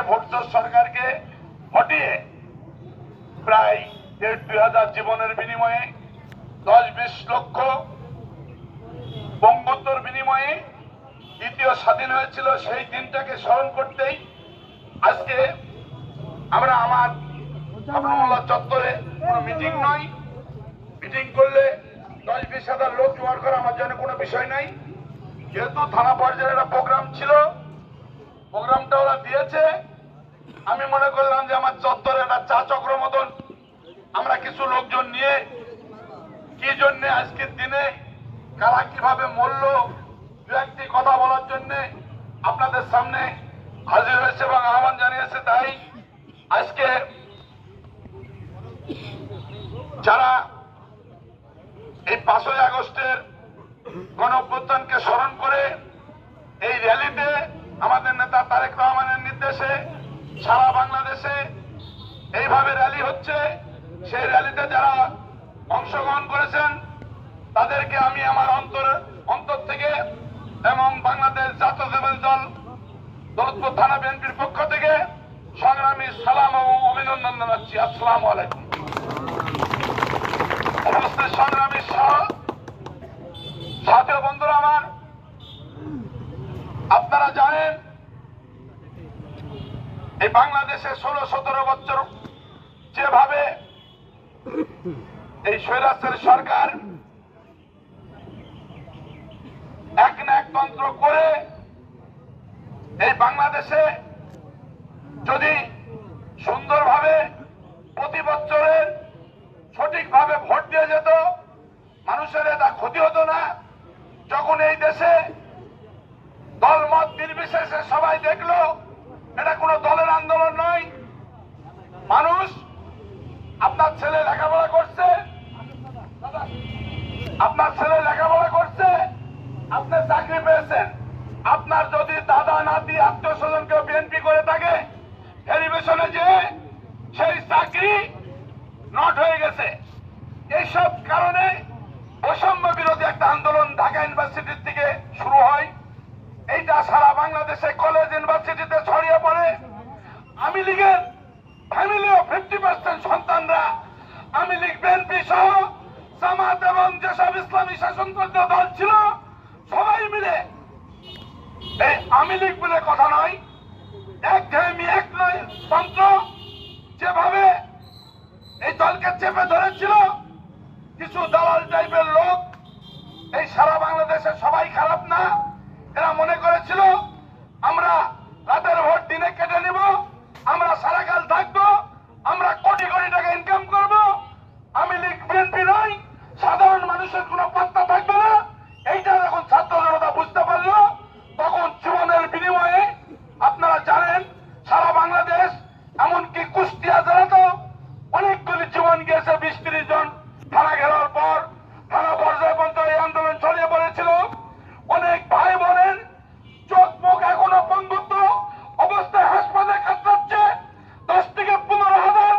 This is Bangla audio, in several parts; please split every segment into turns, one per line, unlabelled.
ভোটচোর সরকারকে হটিয়ে প্রায় 1,500 জীবনের বিনিময়ে 10-20 লক্ষ বঙ্গোত্তর বিনিময়ে দ্বিতীয় স্বাধীন হয়েছিল, সেই দিনটাকে স্মরণ করতেই আজকে আমরা আমার মোল্লা চত্বরে কোনো মিটিং নয়, মিটিং করলে 10-20 হাজার লোক জোয়ার করা আমার জন্য কোনো বিষয় নাই। যেহেতু থানা পর্যায়ের একটা প্রোগ্রাম ছিল, প্রোগ্রামটা ওরা দিয়েছে, আমি মনে করলাম যে আমার চত্বরে একটা চা চক্র মতন আমরা কিছু লোকজন নিয়ে কি জন্য আজকের দিনে কারা কিভাবে মরল দু একটি কথা বলার জন্য আপনাদের সামনে হাজির হয়েছে এবং আহ্বান জানিয়েছে। তাই আজকে যারা এই 5ই আগস্টের গণঅভ্যুত্থানকে স্মরণ করে এই র্যালিতে আমাদের নেতা তারেক রহমানের নির্দেশে সারা বাংলাদেশে এইভাবে র্যালি হচ্ছে, সেই র্যালিতে যারা অংশগ্রহণ করেছেন তাদেরকে আমি আমার অন্তর থেকে এবং বাংলাদেশ জাতীয়তাবাদী দল দৌলতপুর থানা বিএনপির পক্ষ থেকে সংগ্রামী সালাম ও অভিনন্দন জানাচ্ছি। আসসালামু আলাইকুম। উপস্থিত সংগ্রামী সাথী বন্ধুরা আমার, আপনারা জানেন এই বাংলাদেশে 16-17 বছর যেভাবে এই স্বৈরাচারী সরকার এক না একতন্ত্র করে এই বাংলাদেশে যদি সুন্দরভাবে প্রতি বছরের সঠিকভাবে ভোট দিয়ে যেত, মানুষের এটা ক্ষতি হতো না। যখন এই দেশে দলমত নির্বিশেষে সবাই দেখলো এটা কোনো দলের আন্দোলন নয়, মানুষ আপনার ছেলে লেখাপড়া করছে, আপনার ছেলে লেখাপড়া করছে, আপনি চাকরি পেয়েছেন, আপনার যদি দাদা নাতি আত্মীয় স্বজন কেউ বিএনপি করে থাকে, টেলিভিশনে যে সেই চাকরি নট হয়ে গেছে। এইসব কারণে বৈষম্য বিরোধী একটা আন্দোলন ঢাকা ইউনিভার্সিটির থেকে শুরু হয়। এইটা সারা বাংলাদেশে কলেজ ইউনিভার্সিটিতে ছড়িয়ে পড়ে। আমি লীগের ফ্যামিলিও 50% সন্তানরা আমি লীগ বিএনপি সহ জামাত এবং যেসব ইসলামী শাসনতন্ত্র দল ছিল সবাই মিলে, এই আমি লীগ বলে কথা নয়, একঘেয়েমি এক নয় তন্ত্র যেভাবে এই দলকে চেপে ধরেছিল কিছু দালাল টাইপের লোক, এই সারা বাংলাদেশে সবাই খারাপ না, এরা মনে করেছিল আমরা রাতের ভোট দিনে কেটে নিব, আমরা সারাকাল থাকবো, আমরা কোটি কোটি টাকা ইনকাম করব, আমি লীগ বিএনপি নয়, সাধারণ মানুষের কোনো পাত্তা থাকবে না। এইটা যখন ছাত্র জনতা বুঝতে পারলো, তখন জীবনের বিনিময়ে আপনারা জানেন সারা বাংলাদেশ এমনকি কুষ্টিয়া জেলাতেও অনেকগুলি জীবন গিয়েছে। 20-30 জন থানা ঘেরার পর থানা পর্যায়ে পর্যন্ত এই আন্দোলন ছড়িয়ে পড়েছিল। অনেক ভাই বোনের চোখ মুখ এখনো বন্ধুত্ব অবস্থায় হাসপাতালে কাটাচ্ছে। 10 থেকে 15 হাজার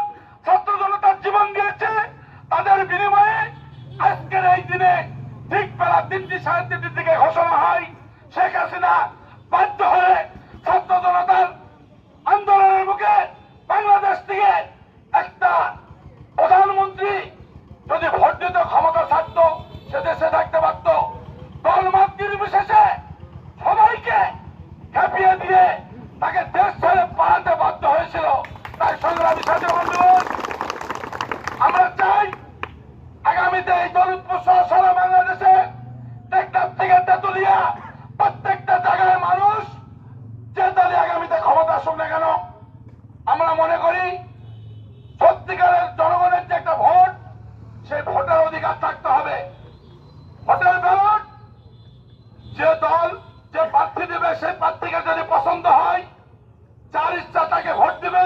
ছাত্র জনতার জীবন গিয়েছে। তাদের বিনিময়ে আজকের এই দিনে ঠিক বেলা 3-3:30 দিকে ঘোষণা হয় শেখ হাসিনা বাধ্য হয়ে ছাত্র জনতার আন্দোলনের মুখে বাংলাদেশ থেকে একটা প্রধানমন্ত্রী যদি ভোট দিত ক্ষমতা থাকতো, সে দেশে থাকতে পারত। দলমত নির্বিশেষে সবাইকে খেপিয়ে দিয়ে তাকে দেশ ছেড়ে পালাতে বাধ্য হয়েছিল। তাই সংগ্রামী সাথী বন্ধুগণ, আমরা চাই আগামীতে এই দৌলতপুর সহ সারা বাংলাদেশে টেকনাফ থেকে তেতুলিয়া প্রত্যেকটা জায়গায় মানুষ যে দলে আগামীতে ক্ষমতা আসুক না কেন, আমরা মনে করি সত্যিকারের জনগণের যে একটা ভোট, সেই ভোটের অধিকার থাকতে হবে। ভোটের ব্যালট যে দল যে প্রার্থী দেবে সেই প্রার্থীকে যদি পছন্দ হয়, যার ইচ্ছা তাকে ভোট দিবে,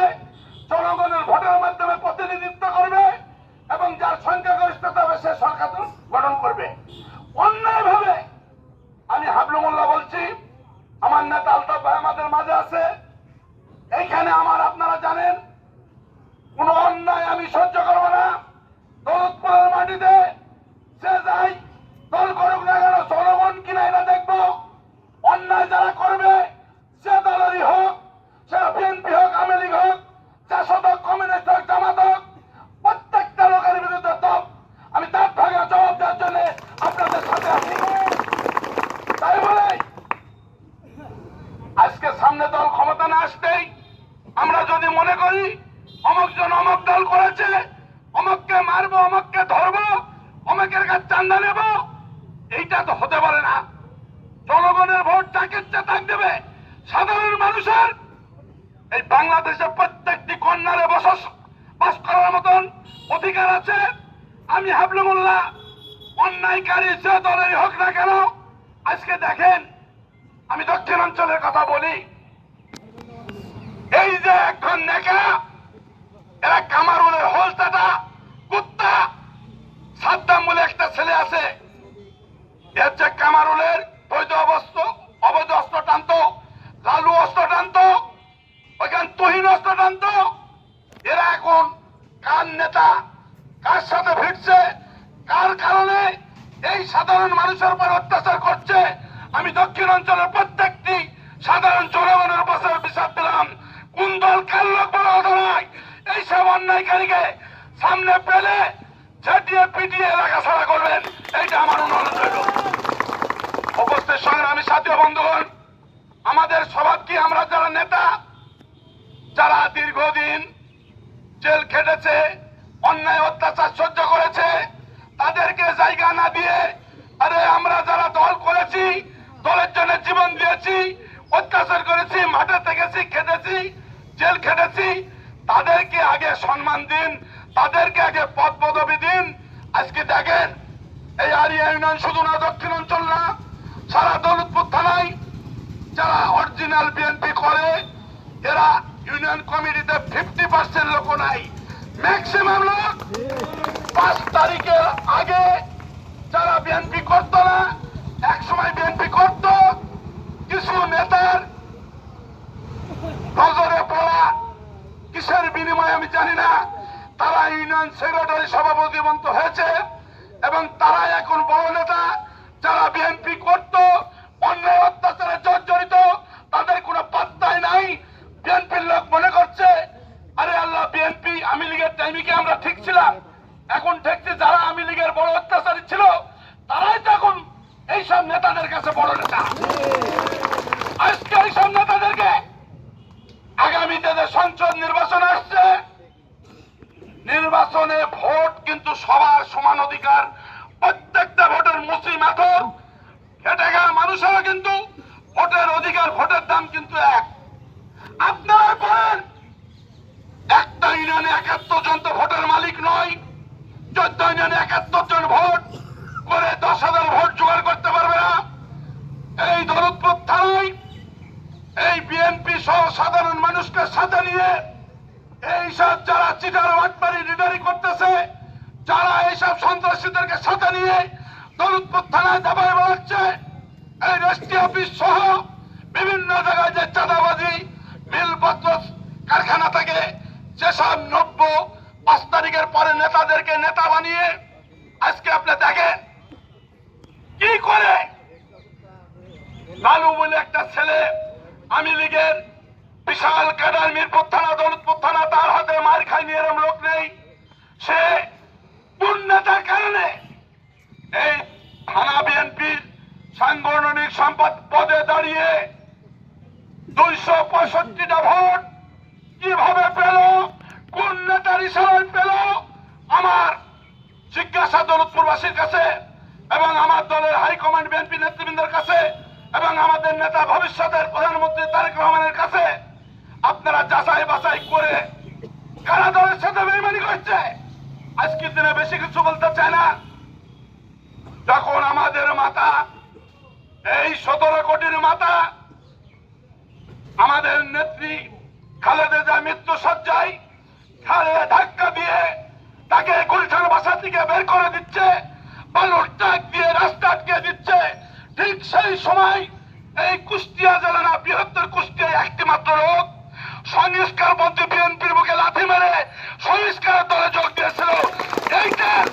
জনগণের ভোটের মাধ্যমে প্রতিনিধিত্ব করবে এবং যার সংখ্যাগরিষ্ঠতা হবে সে সরকার গঠন করবে। অন্যায়ভাবে আমি হাবলু মোল্লা বলছি, আমার নেতা আলতাফ ভাই আমাদের মাঝে আছে, এইখানে আমার আপনারা জানেন কোন অন্যায় আমি সহ্য করব না। দৌলতপুরের মাটিতে সে যাই দল করুক না কেন, জনগণ কিনা এটা দেখবো। অন্যায় যারা করবে সে দলেরই হোক, সে বিএনপি হোক আমরা যদি মনে করি অমুকজন অমুক দল করেছে, অমুককে মারবো, অমুককে ধরবো, অমুকের কাছে চান্দা নেব, এইটা তো হতে পারে না। জনগণের ভোট যাকে ইচ্ছা তাক দেবে। সাধারণ মানুষের এই বাংলাদেশে প্রত্যেকটি কন্যারে বাস করার মতন অধিকার আছে। আমি হাবলু মোল্লা, অন্যায়কারী যে দলেরই হোক না কেন, আজকে দেখেন, আমি দক্ষিণাঞ্চলের কথা বলি, এই যে একজন নেকা, এরা কামারুলের হোলতাটা কুত্তা সাদ্দাম বলে একটা ছেলে আছে, এর যে কামারুলের অবৈধ অস্ত্র টানতো, লালু অস্ত্র টানতো, ওইখান তুহিন অস্ত্র টানতো, এরা এখন কার নেতা, কার সাথে ভিড়ছে, কার কারণে এই সাধারণ মানুষের উপর অত্যাচার করছে। আমি দক্ষিণ অঞ্চলের প্রত্যেকটি সাধারণ জনগণের উপর বিচার দিলাম, কোন দল কার লোক বড় কথা নয়, এইসব অন্যায়কারীকে সামনে পেলে ঝাঁটিয়ে পিটিয়ে এলাকা ছাড়া করবেন, এইটা আমার অনুরোধ রইল। উপস্থিত সংগ্রামী সাথী ও বন্ধুগণ, আমাদের স্বভাব কি, আমরা যারা নেতা, যারা দীর্ঘদিন জেল খেটেছে, অন্যায় অত্যাচার সহ্য করেছে, তাদেরকে জায়গা না দিয়ে, আরে আমরা যারা দল করেছি, দলের জন্য জীবন দিয়েছি, অত্যাচার করেছি, মাঠে থেকেছি, খেটেছি, জেল খেটেছি, তাদেরকে আগে সম্মান দিন, তাদেরকে আগে পদ পদবি দিন। আজকে দেখেন, এই আরিয়া ইউনিয়ন শুধু না, দক্ষিণ অঞ্চল না, সারা দৌলতপুর থানায় যারা অরিজিনাল বিএনপি করে, এরা ইউনিয়ন কমিটিতে 50% লোক নাই, ম্যাক্সিমাম লোক 5 তারিখের আগে যারা বিএনপি করত না, এক সময় বিএনপি করত, কিছু নেতার নজরে পড়া, কিসের বিনিময়ে আমি জানি না, তারা ইউনিয়ন সেক্রেটারি সভাপতি মন্ত হয়েছে এবং তারা এখন বড় নেতা। যারা বিএনপি করত, অন্যায় অত্যাচারে জর্জরিত, তাদের কোনো পাত্তাই নাই। বিএনপির লোক মনে করছে, আরে আল্লাহ, বিএনপি আওয়ামী লীগের টাইমে কি আমরা ঠিক ছিলাম? এখন দেখছি যারা আওয়ামী লীগের বড় অত্যাচারী ছিল, তারাই তো এখন এইসব নেতাদের কাছে বড় নেতা। আজকে এইসব নেতাদেরকে আগামীতে যে সংসদ নির্বাচন আসছে, নির্বাচনে ভোট কিন্তু সবার সমান অধিকার, প্রত্যেকটা ভোটের মুসি মাথর, খেটে খাওয়া মানুষেরও কিন্তু ভোটের অধিকার, ভোটের দাম কিন্তু এক। আপনারা বলেন, একটা ইউনিয়নে 71 জন তো ভোটের মালিক নয়, 14 ইউনিয়নে 71 জন ভোট করে 10,000 ভোট জোগাড় করতে পারবে না। এই দৌলতপুর থানায় এই বিএনপি সহ সাধারণ মানুষকে সাথে নিয়ে এইসব যারা চিটার বাটপারি লিডারি করতেছে, যারা এইসব সন্ত্রাসীদেরকে সাথে নিয়ে দৌলতপুর থানায় দাবায় বেড়াচ্ছে, এই রেজিস্ট্রি অফিস সহ বিভিন্ন জায়গায় যে চাঁদাবাজি, মিলপত্র কারখানা থেকে যেসব 5 তারিখের পরে নেতাদেরকে নেতা বানিয়ে আজকে আপনি দেখেন কি করে। লালু বলে একটা ছেলে, আওয়ামী লীগের বিশাল ক্যাডার, মিরপুর থানা, দৌলতপুর থানা, তার হাতে মার খায়নি এরম লোক নেই। সে কোন নেতার কারণে এই থানা বিএনপির সাংগঠনিক সম্পদ পদে দাঁড়িয়ে 265টা ভোট কিভাবে পেল, কোন নেতার ইশারায় পেল? আমার জিজ্ঞাসা দৌলতপুরবাসীর কাছে এবং আমার দলের হাইকমান্ড বিএনপি নেতৃবৃন্দের কাছে এবং আমাদের নেতা ভবিষ্যতের প্রধানমন্ত্রী তারেক রহমানের কাছে। আপনারা যাচাই বাছাই করে কারা দলের সাথে বেইমানি করছে। আজকের দিনে বেশি কিছু বলতে চায় না। যখন আমাদের মাতা, এই 17 কোটির মাতা, আমাদের নেত্রী খালেদা জিয়া মৃত্যু সজ্জায়, ঘাড়ে ধাক্কা দিয়ে তাকে গুলশান বাসা থেকে বের করে দিচ্ছে, বালুর ট্রাক দিয়ে রাস্তা আটকে দিচ্ছে, ঠিক সেই সময় এই কুষ্টিয়া জেলা না, বৃহত্তর কুষ্টিয়ায় একটি মাত্র লোক সংস্কার মন্ত্রী বিএনপির বুকে লাথি মেরে সংস্কার দলে যোগ দিয়েছিল। এইটার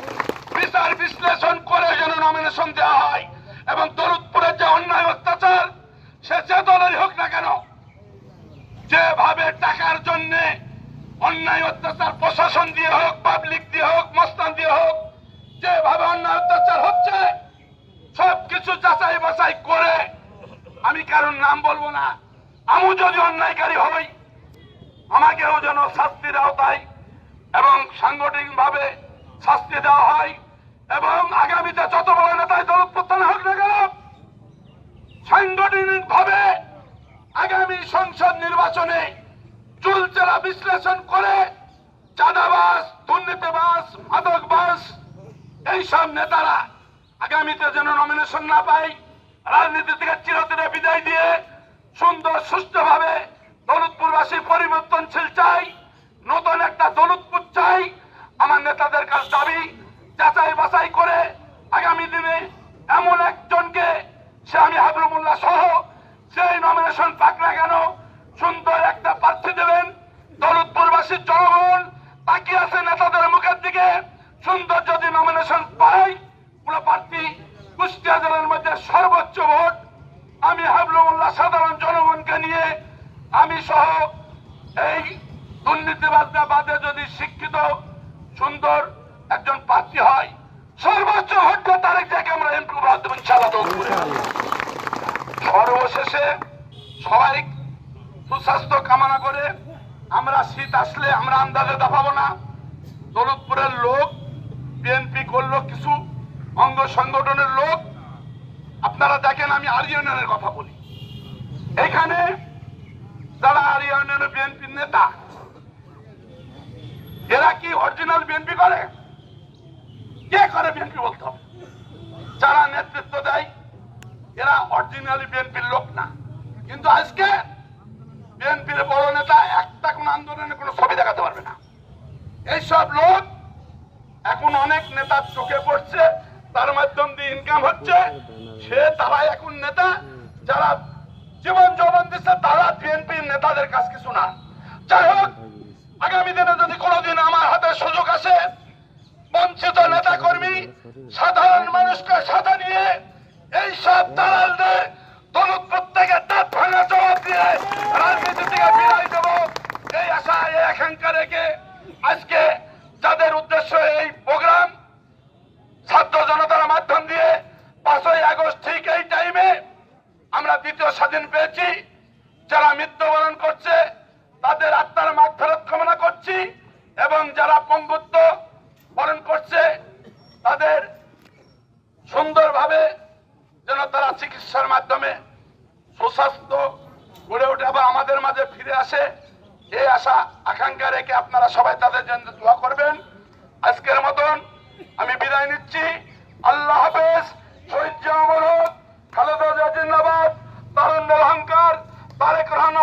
বিচার বিশ্লেষণ করে যেন নমিনেশন দেওয়া হয় এবং দৌলতপুরের যে অন্যায় অত্যাচার, সে যে দলেরই হোক না কেন, যেভাবে টাকার জন্য অন্যায় অত্যাচার প্রশাসন দিয়ে হোক, পাবলিক দিয়ে হোক, মস্তান দিয়ে হোক, যেভাবে অন্যায় অত্যাচার হচ্ছে, সবকিছু যাচাই বাছাই করে, আমি কারণ নাম বলবো না, আমি যদি অন্যায়কারী হই, আমার যেন শাস্তির আওতায় এবং সাংগঠনিকভাবে শাস্তি দেওয়া হয় এবং আগামীতে যত বড় নেতায় দল উত্থান হোক না কেন সাংগঠনিকভাবে আগামী সংসদ নির্বাচনে চুলচেরা বিশ্লেষণ করে চাঁদাবাজ, দুর্নীতিবাজ, মাদকবাজ এইসব নেতারা আগামীতে যেন নমিনেশন না পায়, রাজনীতি থেকে চিরতরে বিদায় দিয়ে সুন্দর সুষ্ঠুভাবে দৌলতপুরবাসী পরিবর্তনশীল চাই, নতুন একটা দৌলতপুর চাই। আমার নেতাদের কাছে দাবি যাচাই বাছাই করে আগামী দিনে এমন একজনকে, সে আমি হাবিবুল মোল্লা সহ সেই নমিনেশন পাক না কেন সুন্দর একটা প্রার্থী দেবেন। দৌলতপুরবাসীর জনগণ তাকিয়ে আছে নেতাদের মুখের দিকে। সুন্দর যদি নমিনেশন পাই কোন প্রার্থী কুষ্টিয়া জেলার মধ্যে সর্বোচ্চ ভোট আমি হাবিবুল মোল্লা সাধারণ জনগণকে নিয়ে আমি সহ এই দুর্নীতিবাদরা বাদে যদি শিক্ষিত সুন্দর একজন প্রার্থী হয় সর্বোচ্চ ভোট তারিখ থেকে আমরা এমপি দেবো ইনশাআল্লাহ। সর্বশেষে সবাই সুস্বাস্থ্য কামনা করে আমরা শীত আসলে আমরা আন্দাজে দাপাবো না। দৌলতপুরের লোক বিএনপি করলো কিছু অঙ্গ সংগঠনের লোক, আপনারা দেখেন আমি আর ইউনিয়নের কথা বলি, এখানে যারা আর ইউনিয়নের বিএনপির নেতা এরা কি অরিজিনাল বিএনপি করে? কে করে বিএনপি বলতে হবে? যারা নেতৃত্ব দেয় এরা অরিজিনালি বিএনপির লোক না। কিন্তু আজকে বিএনপির বড় নেতা একটা কোন আন্দোলনে কোন ছবি দেখাতে পারবে না। এইসব লোক এখন অনেক নেতার চোখে পড়ছে, তার মাধ্যম দিয়ে ইনকাম হচ্ছে, তারা এখন নেতা। যারা জীবন যৌবন দিচ্ছে তারা বিএনপির নেতাদের কাছ কিছু না। যাই হোক, আগামী দিনে যদি কোনোদিন আমার হাতে সুযোগ আসে বঞ্চিত নেতা কর্মী সাধারণ মানুষকে সাথে নিয়ে এইসব দালালদের দৌলতপুর থেকে দাঁত ভাঙা জবাব দিয়ে রাজনীতি থেকে বিদায় দেব এই আশা, এই আকাঙ্ক্ষা রেখে আজকে যাদের উদ্দেশ্য এই প্রোগ্রাম ছাত্র জনতার মাধ্যম দিয়ে 5ই আগস্ট ঠিক এই টাইমে আমরা দ্বিতীয় স্বাধীন পেয়েছি। যারা মৃত্যুবরণ করছে তাদের আত্মার মাগফিরাত কামনা করছি এবং যারা পঙ্গুত্ব বরণ করছে তাদের সুন্দরভাবে যেন তারা চিকিৎসার মাধ্যমে সুস্বাস্থ্য গড়ে ওঠে এবং আমাদের মাঝে ফিরে আসে এই আশা আকাঙ্ক্ষা রেখে আপনারা সবাই তাদের জন্য দোয়া করবেন। আজকের মতন আমি বিদায় নিচ্ছি। আল্লাহ হাফেজ। শহীদ জিয়া অমর হোক, খালেদা জিয়া জিন্দাবাদ, তারুণ্যের অহংকার, তারেক রহমান